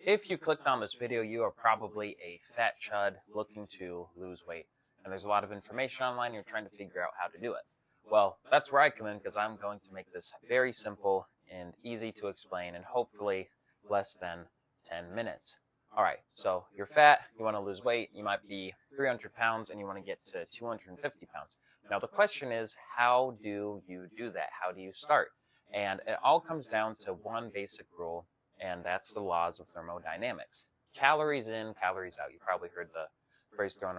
If you clicked on this video, you are probably a fat chud looking to lose weight. And there's a lot of information online, you're trying to figure out how to do it. Well, that's where I come in because I'm going to make this very simple and easy to explain and hopefully less than 10 minutes. All right, so you're fat, you want to lose weight, you might be 300 pounds and you want to get to 250 pounds. Now the question is, how do you do that? How do you start? And it all comes down to one basic rule, and that's the laws of thermodynamics. Calories in, calories out. You probably heard the phrase thrown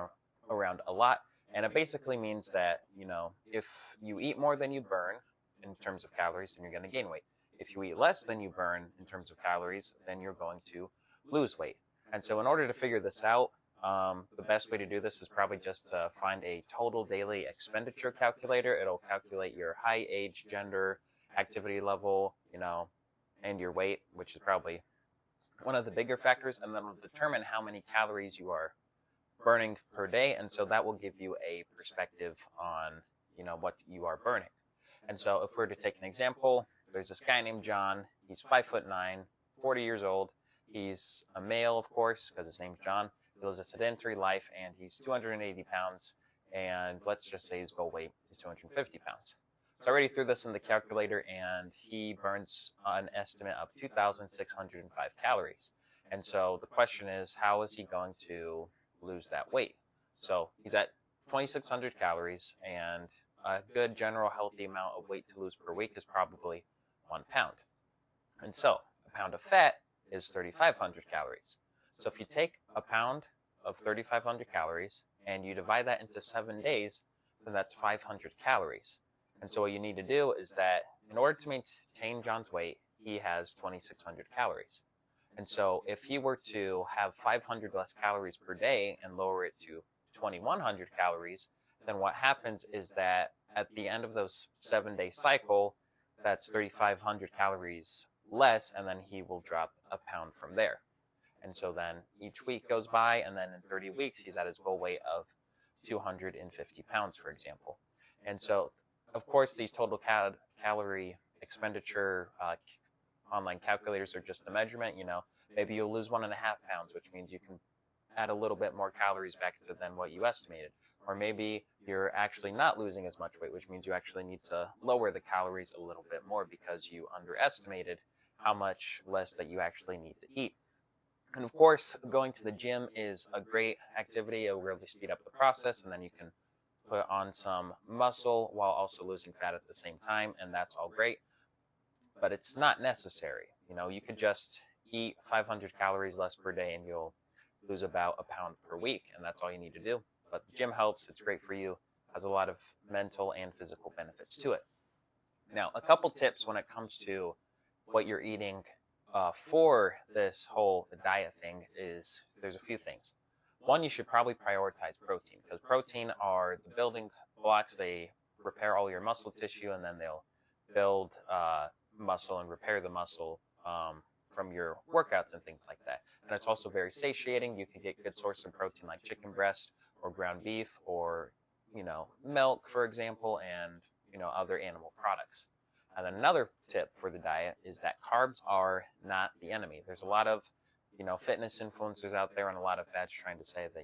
around a lot, and it basically means that, if you eat more than you burn in terms of calories, then you're going to gain weight. If you eat less than you burn in terms of calories, then you're going to lose weight. And so in order to figure this out, the best way to do this is probably just to find a total daily expenditure calculator. It'll calculate your height, age, gender, activity level, and your weight, which is probably one of the bigger factors, and then will determine how many calories you are burning per day, and so that will give you a perspective on, what you are burning. And so if we're to take an example, there's this guy named John. He's 5'9", 40 years old. He's a male, of course, because his name's John. He lives a sedentary life, and he's 280 pounds, and let's just say his goal weight is 250 pounds. So I already threw this in the calculator, and he burns an estimate of 2,605 calories. And so the question is, how is he going to lose that weight? So he's at 2,600 calories, and a good general healthy amount of weight to lose per week is probably 1 pound. And so a pound of fat is 3,500 calories. So if you take a pound of 3,500 calories and you divide that into 7 days, then that's 500 calories. And so what you need to do is that in order to maintain John's weight, he has 2,600 calories. And so if he were to have 500 less calories per day and lower it to 2,100 calories, then what happens is that at the end of those 7-day cycle, that's 3,500 calories less, and then he will drop a pound from there. And so then each week goes by, and then in 30 weeks, he's at his goal weight of 250 pounds, for example. And so, of course, these total calorie expenditure online calculators are just a measurement. Maybe you'll lose 1.5 pounds, which means you can add a little bit more calories back than what you estimated. Or maybe you're actually not losing as much weight, which means you actually need to lower the calories a little bit more because you underestimated how much less that you actually need to eat. And of course, going to the gym is a great activity. It will really speed up the process, and then you can put on some muscle while also losing fat at the same time, and that's all great. But it's not necessary. You could just eat 500 calories less per day and you'll lose about a pound per week, and that's all you need to do. But the gym helps. It's great for you. Has a lot of mental and physical benefits to it. Now, a couple tips when it comes to what you're eating for this whole diet thing is there's a few things. One, you should probably prioritize protein, because protein are the building blocks. They repair all your muscle tissue, and then they'll build muscle and repair the muscle from your workouts and things like that. And it's also very satiating. You can get good source of protein like chicken breast or ground beef or, milk, for example, and, other animal products. And then another tip for the diet is that carbs are not the enemy. There's a lot of, fitness influencers out there and a lot of fads trying to say that,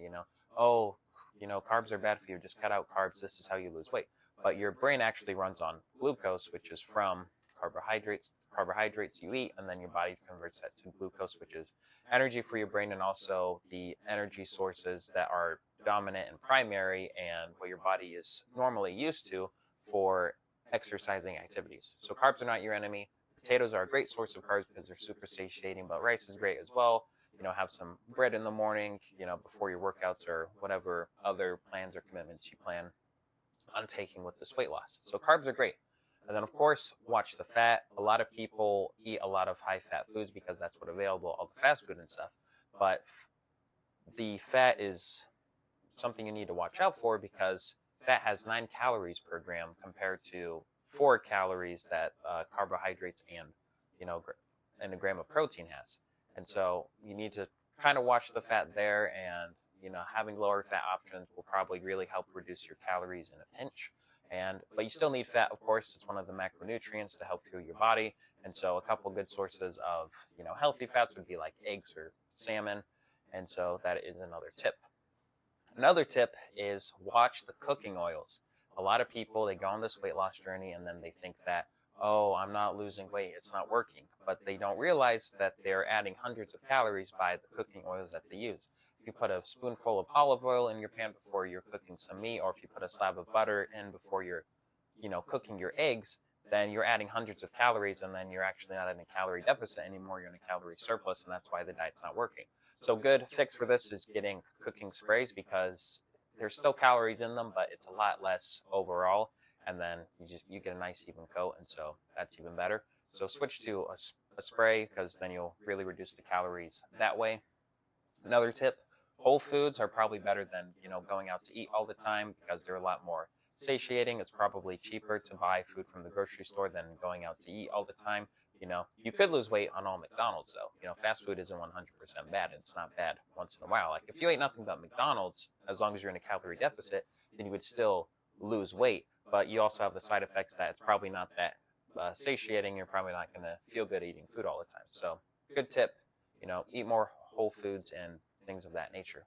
carbs are bad for you. Just cut out carbs. This is how you lose weight. But your brain actually runs on glucose, which is from carbohydrates you eat, and then your body converts that to glucose, which is energy for your brain, and also the energy sources that are dominant and primary and what your body is normally used to for exercising activities. So carbs are not your enemy. Potatoes are a great source of carbs because they're super satiating, but rice is great as well. Have some bread in the morning, before your workouts or whatever other plans or commitments you plan on taking with this weight loss. So carbs are great. And then, of course, watch the fat. A lot of people eat a lot of high-fat foods because that's what's available, all the fast food and stuff. But the fat is something you need to watch out for because fat has 9 calories per gram compared to 4 calories that carbohydrates and a gram of protein has. And so you need to kind of watch the fat there, and having lower fat options will probably really help reduce your calories in a pinch. But you still need fat, of course. It's one of the macronutrients to help fuel your body. And so a couple good sources of, healthy fats would be like eggs or salmon. And so that is another tip. Another tip is watch the cooking oils. A lot of people, they go on this weight loss journey and then they think that, oh, I'm not losing weight, it's not working. But they don't realize that they're adding hundreds of calories by the cooking oils that they use. If you put a spoonful of olive oil in your pan before you're cooking some meat, or if you put a slab of butter in before you're, cooking your eggs, then you're adding hundreds of calories, and then you're actually not in a calorie deficit anymore, you're in a calorie surplus, and that's why the diet's not working. So good fix for this is getting cooking sprays, because there's still calories in them, but it's a lot less overall, and then you get a nice even coat, and so that's even better. So switch to a spray, because then you'll really reduce the calories that way. Another tip, whole foods are probably better than, going out to eat all the time, because they're a lot more satiating. It's probably cheaper to buy food from the grocery store than going out to eat all the time. You could lose weight on all McDonald's though. Fast food isn't 100% bad. It's not bad once in a while. Like if you ate nothing but McDonald's, as long as you're in a calorie deficit, then you would still lose weight. But you also have the side effects that it's probably not that satiating. You're probably not going to feel good eating food all the time. So good tip, eat more whole foods and things of that nature.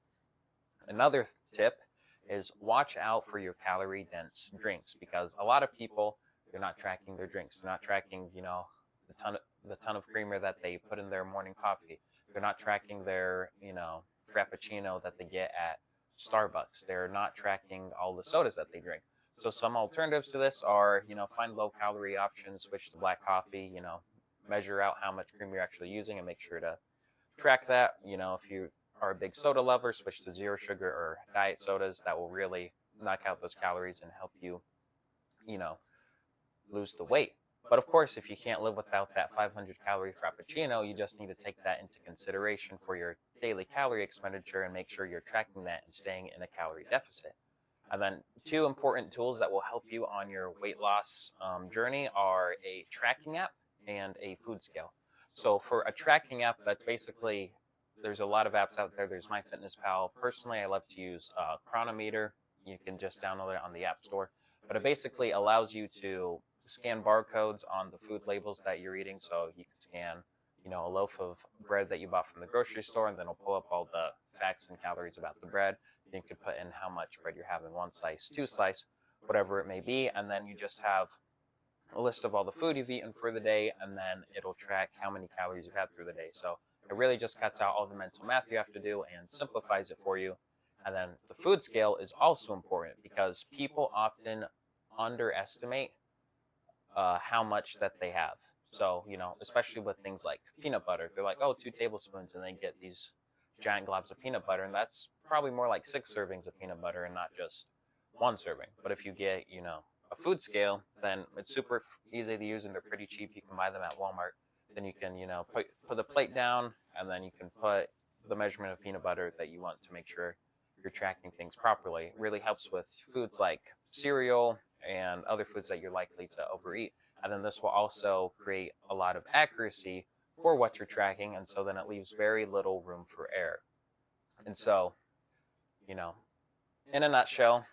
Another tip is watch out for your calorie dense drinks, because a lot of people, they're not tracking their drinks. They're not tracking, the ton of creamer that they put in their morning coffee. They're not tracking their, Frappuccino that they get at Starbucks. They're not tracking all the sodas that they drink. So some alternatives to this are, find low calorie options, switch to black coffee, measure out how much cream you're actually using and make sure to track that. If you are a big soda lover, switch to zero sugar or diet sodas. That will really knock out those calories and help you, lose the weight. But of course, if you can't live without that 500 calorie Frappuccino, you just need to take that into consideration for your daily calorie expenditure and make sure you're tracking that and staying in a calorie deficit. And then two important tools that will help you on your weight loss journey are a tracking app and a food scale. So for a tracking app, that's basically, there's a lot of apps out there. There's MyFitnessPal. Personally, I love to use Chronometer. You can just download it on the App Store. But it basically allows you to scan barcodes on the food labels that you're eating. So you can scan, a loaf of bread that you bought from the grocery store, and then it'll pull up all the facts and calories about the bread. Then you can put in how much bread you're having, 1 slice, 2 slice, whatever it may be. And then you just have a list of all the food you've eaten for the day, and then it'll track how many calories you've had through the day. So it really just cuts out all the mental math you have to do and simplifies it for you. And then the food scale is also important, because people often underestimate how much that they have. So, especially with things like peanut butter, they're like, oh, 2 tablespoons, and they get these giant globs of peanut butter, and that's probably more like 6 servings of peanut butter and not just 1 serving. But if you get, a food scale, then it's super easy to use and they're pretty cheap. You can buy them at Walmart. Then you can, put the plate down, and then you can put the measurement of peanut butter that you want to make sure you're tracking things properly. It really helps with foods like cereal and other foods that you're likely to overeat. And then this will also create a lot of accuracy for what you're tracking, and so then it leaves very little room for error. And so, in a nutshell,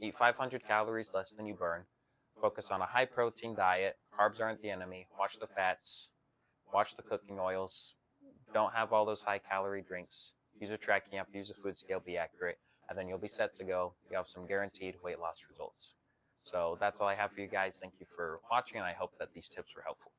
eat 500 calories less than you burn, focus on a high protein diet, carbs aren't the enemy, watch the fats, watch the cooking oils, don't have all those high calorie drinks, use a tracking app, use a food scale, be accurate, and then you'll be set to go. You have some guaranteed weight loss results. So that's all I have for you guys. Thank you for watching, and I hope that these tips were helpful.